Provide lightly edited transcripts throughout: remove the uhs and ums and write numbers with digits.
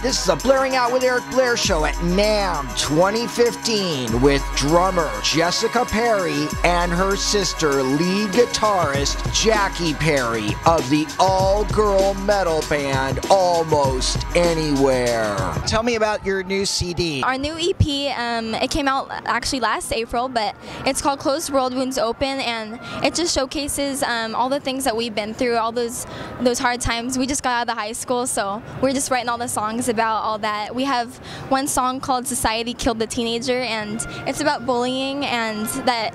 This is a Blairing Out with Eric Blair show at NAMM 2015 with drummer Jessica Perry and her sister, lead guitarist Jackie Perry of the all-girl metal band Almost Anywhere. Tell me about your new CD. Our new EP, it came out actually last April, but it's called Closed World Wounds Open, and it just showcases all the things that we've been through, all those hard times. We just got out of high school, so we're just writing all the songs about all that. We have one song called Society Killed the Teenager, and it's about bullying, and that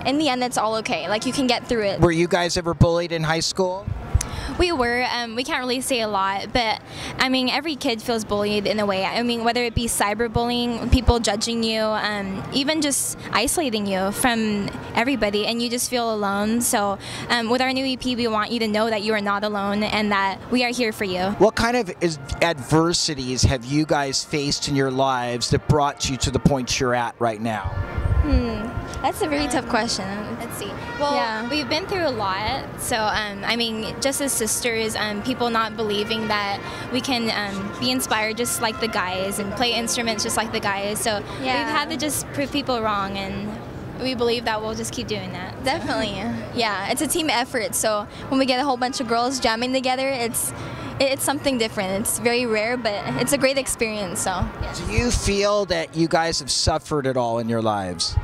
in the end it's all okay. Like, you can get through it. Were you guys ever bullied in high school? We were. We can't really say a lot, but I mean, every kid feels bullied in a way. I mean, whether it be cyberbullying, people judging you, even just isolating you from everybody, and you just feel alone. So with our new EP, we want you to know that you are not alone and that we are here for you. What kind of adversities have you guys faced in your lives that brought you to the point you're at right now? That's a very tough question. Let's see. Well, we've been through a lot. So, I mean, just as sisters, people not believing that we can be inspired just like the guys and play instruments just like the guys. So we've had to just prove people wrong, and we believe that we'll just keep doing that. Definitely. Yeah, it's a team effort. So when we get a whole bunch of girls jamming together, it's something different. It's very rare, but it's a great experience. So. Do you feel that you guys have suffered at all in your lives?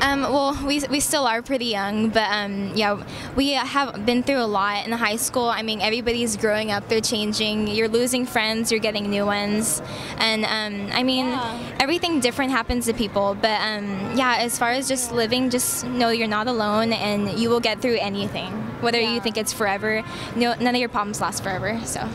Well, we still are pretty young, but yeah, we have been through a lot in high school. I mean, everybody's growing up, they're changing, you're losing friends, you're getting new ones, and I mean, everything different happens to people, but yeah, as far as just living, just know you're not alone, and you will get through anything, whether you think it's forever. None of your problems last forever, so.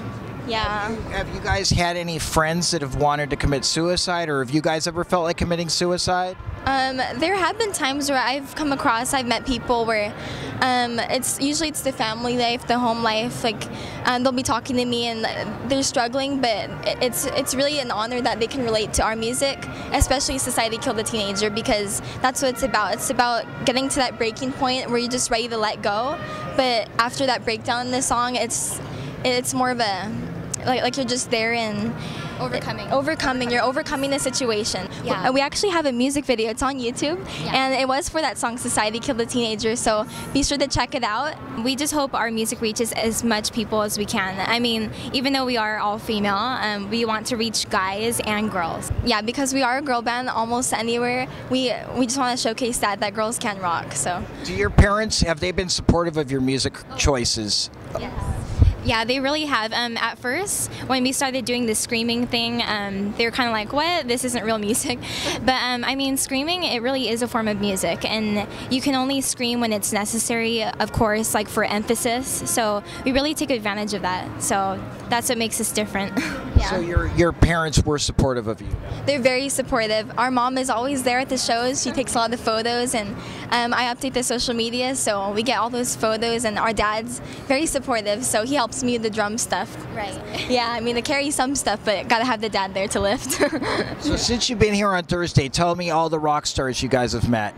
Yeah. Have you guys had any friends that have wanted to commit suicide, or have you guys ever felt like committing suicide? There have been times where I've met people where it's usually the family life, the home life, like they'll be talking to me and they're struggling, but it's really an honor that they can relate to our music, especially Society Killed the Teenager, because that's what it's about. It's about getting to that breaking point where you're just ready to let go, but after that breakdown in the song, it's more of a like you're just there and you're overcoming the situation. We actually have a music video. It's on YouTube, and it was for that song Society Killed the Teenager, so be sure to check it out. We just hope our music reaches as much people as we can. I mean, even though we are all female, we want to reach guys and girls. Yeah, because we are a girl band, Almost Anywhere, we just want to showcase that girls can rock. So do your parents, have they been supportive of your music choices? Yes. Yeah, they really have. At first, when we started doing the screaming thing, they were kind of like, what? This isn't real music. But I mean, screaming, it really is a form of music, and you can only scream when it's necessary, of course, like for emphasis. So we really take advantage of that. So that's what makes us different. So your parents were supportive of you? They're very supportive. Our mom is always there at the shows. She takes a lot of photos, and I update the social media, so we get all those photos, and our dad's very supportive, so he helps me with the drum stuff. Right. Yeah, I mean, to carry some stuff, but gotta have the dad there to lift. So since you've been here on Thursday, tell me all the rock stars you guys have met.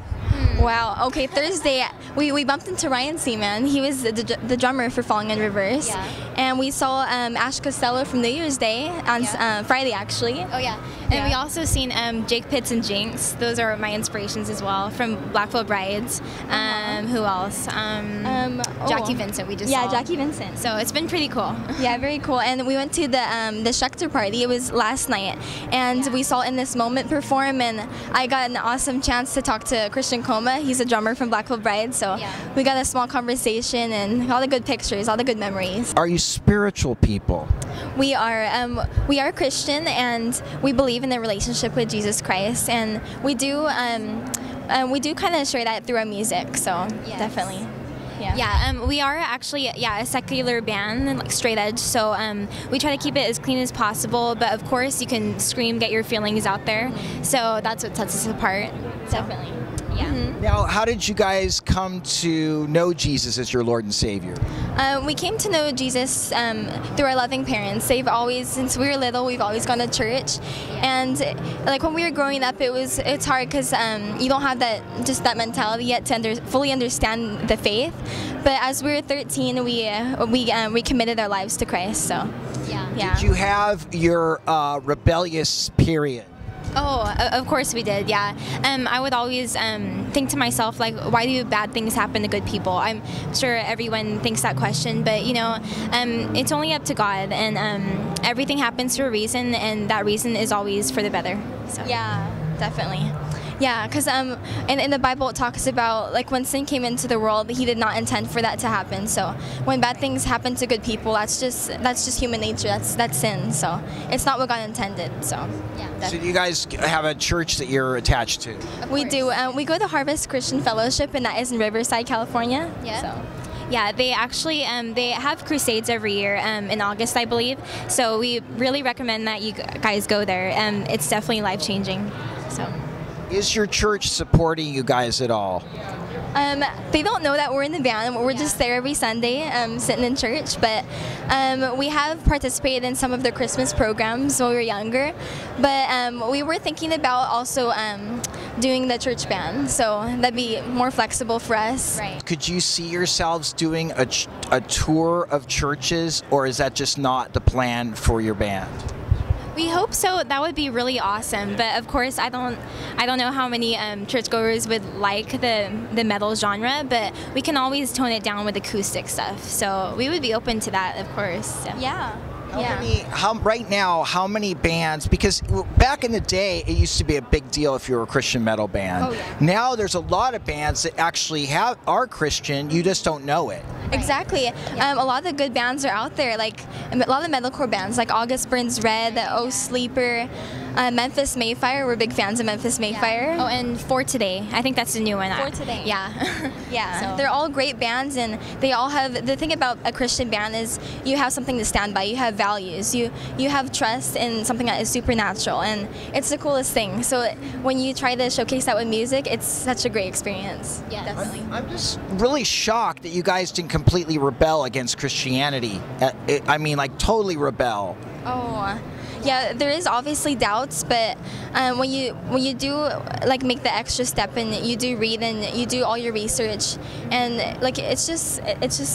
Wow. Okay, Thursday we bumped into Ryan Seaman. He was the drummer for Falling in Reverse. Yeah. And we saw Ash Costello from New Year's Day on Friday, actually. Oh yeah. And we also seen Jake Pitts and Jinx. Those are my inspirations as well from Blackville Brides. Who else? Jackie Vincent. We just saw. Jackie Vincent. So it's been pretty cool. Yeah, very cool. And we went to the Schechter party. It was last night, and we saw In This Moment perform, and I got an awesome chance to talk to Christian Coma. He's a drummer from Blackville Brides, so we got a small conversation and all the good pictures, all the good memories. Are you spiritual people? We are Christian, and we believe in a relationship with Jesus Christ, and we do kind of share that through our music. So definitely. Yeah, we are actually a secular band, like straight edge, so we try to keep it as clean as possible, but of course you can scream, get your feelings out there, so that's what sets us apart. Definitely. Yeah. Now, how did you guys come to know Jesus as your Lord and Savior? We came to know Jesus through our loving parents. They've always, since we were little, we've always gone to church, and like when we were growing up, it's hard because you don't have that mentality yet to fully understand the faith. But as we were 13, we committed our lives to Christ. So. Yeah. Did you have your rebellious period? Oh, of course we did, yeah. I would always think to myself, like, why do bad things happen to good people? I'm sure everyone thinks that question, but, you know, it's only up to God, and everything happens for a reason, and that reason is always for the better. So. Yeah, definitely. Yeah, because in the Bible it talks about, like, when sin came into the world, He did not intend for that to happen. So when bad things happen to good people, that's just human nature. That's sin. So it's not what God intended. So yeah. So do you guys have a church that you're attached to? We do. We go to Harvest Christian Fellowship, and that is in Riverside, California. Yeah. So. Yeah, they actually they have crusades every year in August, I believe. So we really recommend that you guys go there. It's definitely life-changing. So. Is your church supporting you guys at all? They don't know that we're in the band. We're just there every Sunday, sitting in church. But we have participated in some of the Christmas programs when we were younger. But we were thinking about also doing the church band, so that'd be more flexible for us. Right. Could you see yourselves doing a tour of churches, or is that just not the plan for your band? We hope so. That would be really awesome. But of course, I don't know how many churchgoers would like the metal genre. But we can always tone it down with acoustic stuff. So we would be open to that, of course. Yeah. Right now, how many bands, because back in the day, it used to be a big deal if you were a Christian metal band. Oh, yeah. Now there's a lot of bands that actually are Christian, you just don't know it. Exactly. A lot of the good bands are out there, like a lot of the metalcore bands, like August Burns Red, Oh Sleeper, Memphis Mayfire. We're big fans of Memphis Mayfire. Oh, and For Today. I think that's the new one. For Today. Yeah. Yeah. So. They're all great bands, and they all have, the thing about a Christian band is you have something to stand by. You have values. You have trust in something that is supernatural, and it's the coolest thing. So when you try to showcase that with music, it's such a great experience. Yeah, Definitely. I'm just really shocked that you guys didn't completely rebel against Christianity. I mean, like, totally rebel. Oh, yeah. There is obviously doubts, but when you do, like, make the extra step and you do read and you do all your research, and, like, it's just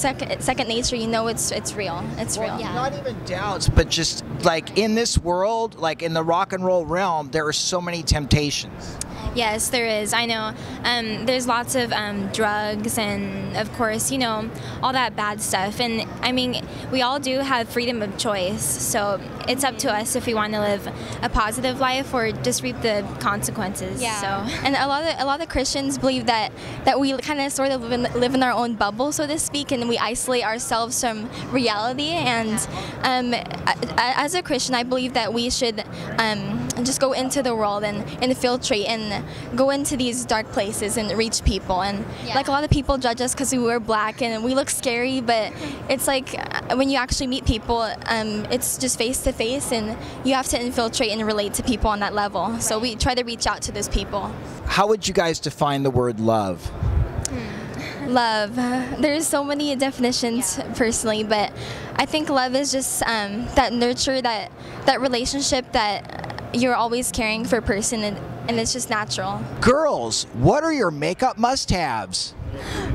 second nature. You know, it's real. It's real. Yeah. Not even doubts, but just like in this world, like in the rock and roll realm, there are so many temptations. Yes, there is. I know. There's lots of drugs and, of course, you know, all that bad stuff. And, I mean, we all do have freedom of choice. So it's up to us if we want to live a positive life or just reap the consequences. Yeah. So. And a lot of Christians believe that we kind of sort of live in our own bubble, so to speak, and we isolate ourselves from reality. And as a Christian, I believe that we should just go into the world and infiltrate and go into these dark places and reach people. And like, a lot of people judge us because we wear black and we look scary, but it's like when you actually meet people, it's just face to face, and you have to infiltrate and relate to people on that level. So we try to reach out to those people. How would you guys define the word love? Love. There's so many definitions personally, but I think love is just that nurture, that relationship that you're always caring for a person, and it's just natural. Girls, what are your makeup must-haves?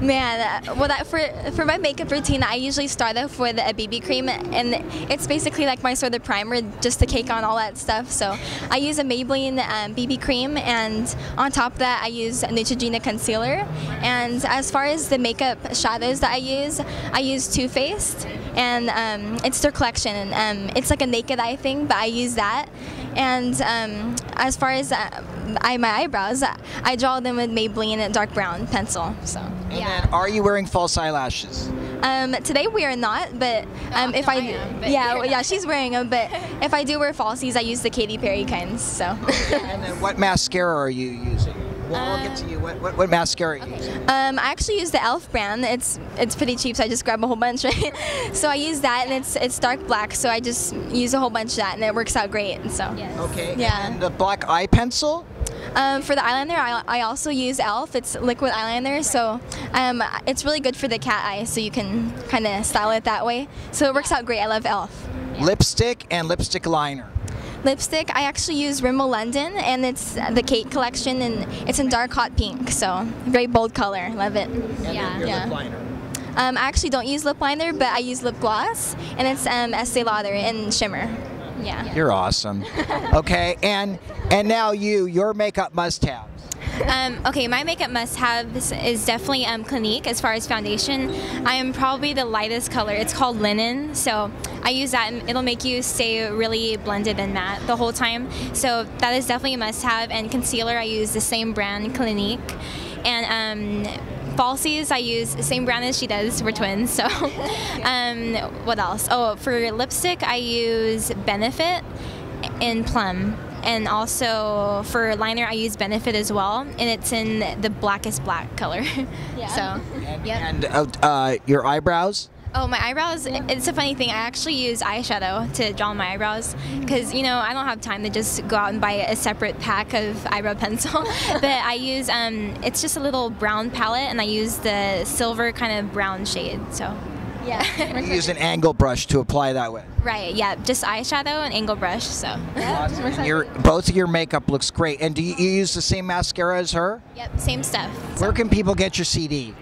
Man, well, for my makeup routine, I usually start off with a BB cream, and it's basically like my sort of primer just to cake on all that stuff. So I use a Maybelline BB cream, and on top of that, I use a Neutrogena concealer. And as far as the makeup shadows that I use Too Faced, and it's their collection, and it's like a naked eye thing, but I use that. And as far as my eyebrows, I draw them with Maybelline dark brown pencil. So. And then, are you wearing false eyelashes? Today we are not, but if I am, but yeah, she's wearing them. But if I do wear falsies, I use the Katy Perry kinds. So. And then, what mascara are you using? We'll get to you. What mascara are you using? I actually use the e.l.f. brand. It's pretty cheap, so I just grab a whole bunch, right? So I use that, and it's dark black, so I just use a whole bunch of that, and it works out great. So. Yes. Okay. Yeah. And the black eye pencil? For the eyeliner, I also use e.l.f. It's liquid eyeliner, so it's really good for the cat eye, so you can kind of style it that way. So it works out great. I love e.l.f. Yeah. Lipstick and lipstick liner. Lipstick, I actually use Rimmel London, and it's the Kate collection, and it's in dark hot pink, so very bold color. Love it. And then your lip liner. I actually don't use lip liner, but I use lip gloss, and it's Estee Lauder in shimmer. Yeah. You're awesome. Okay, and now your makeup must-have. Okay, my makeup must-have is definitely Clinique as far as foundation. I am probably the lightest color. It's called Linen, so I use that and it'll make you stay really blended and matte the whole time. So that is definitely a must-have. And concealer, I use the same brand, Clinique. And falsies, I use the same brand as she does. We're twins, so. What else? Oh, for lipstick, I use Benefit in Plum. And also for liner, I use Benefit as well, and it's in the blackest black color. Yeah. So, yeah. And your eyebrows? Oh, my eyebrows, it's a funny thing. I actually use eyeshadow to draw on my eyebrows because, you know, I don't have time to just go out and buy a separate pack of eyebrow pencil. But I use, it's just a little brown palette, and I use the silver kind of brown shade, so. Yeah. You use an angle brush to apply that way. Right, yeah, just eyeshadow and angle brush, so. Awesome. Both of your makeup looks great. And do you use the same mascara as her? Yep, same stuff. Where can people get your CD?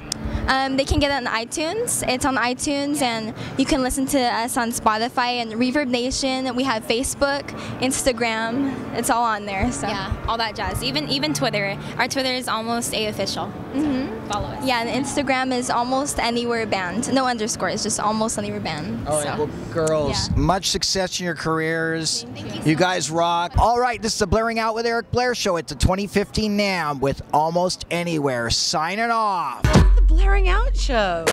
They can get it on iTunes. It's on iTunes, and you can listen to us on Spotify and Reverb Nation. We have Facebook, Instagram. It's all on there. So yeah, all that jazz. Even Twitter. Our Twitter is almost official. So follow us. Yeah, and Instagram is almost anywhere band. No underscores, just almost anywhere band. All right, well, girls, much success in your careers. Thank you guys rock. All right, this is the Blairing Out with Eric Blair show. It's the 2015 NAMM with Almost Anywhere. Signing off. The Blairing Out Show.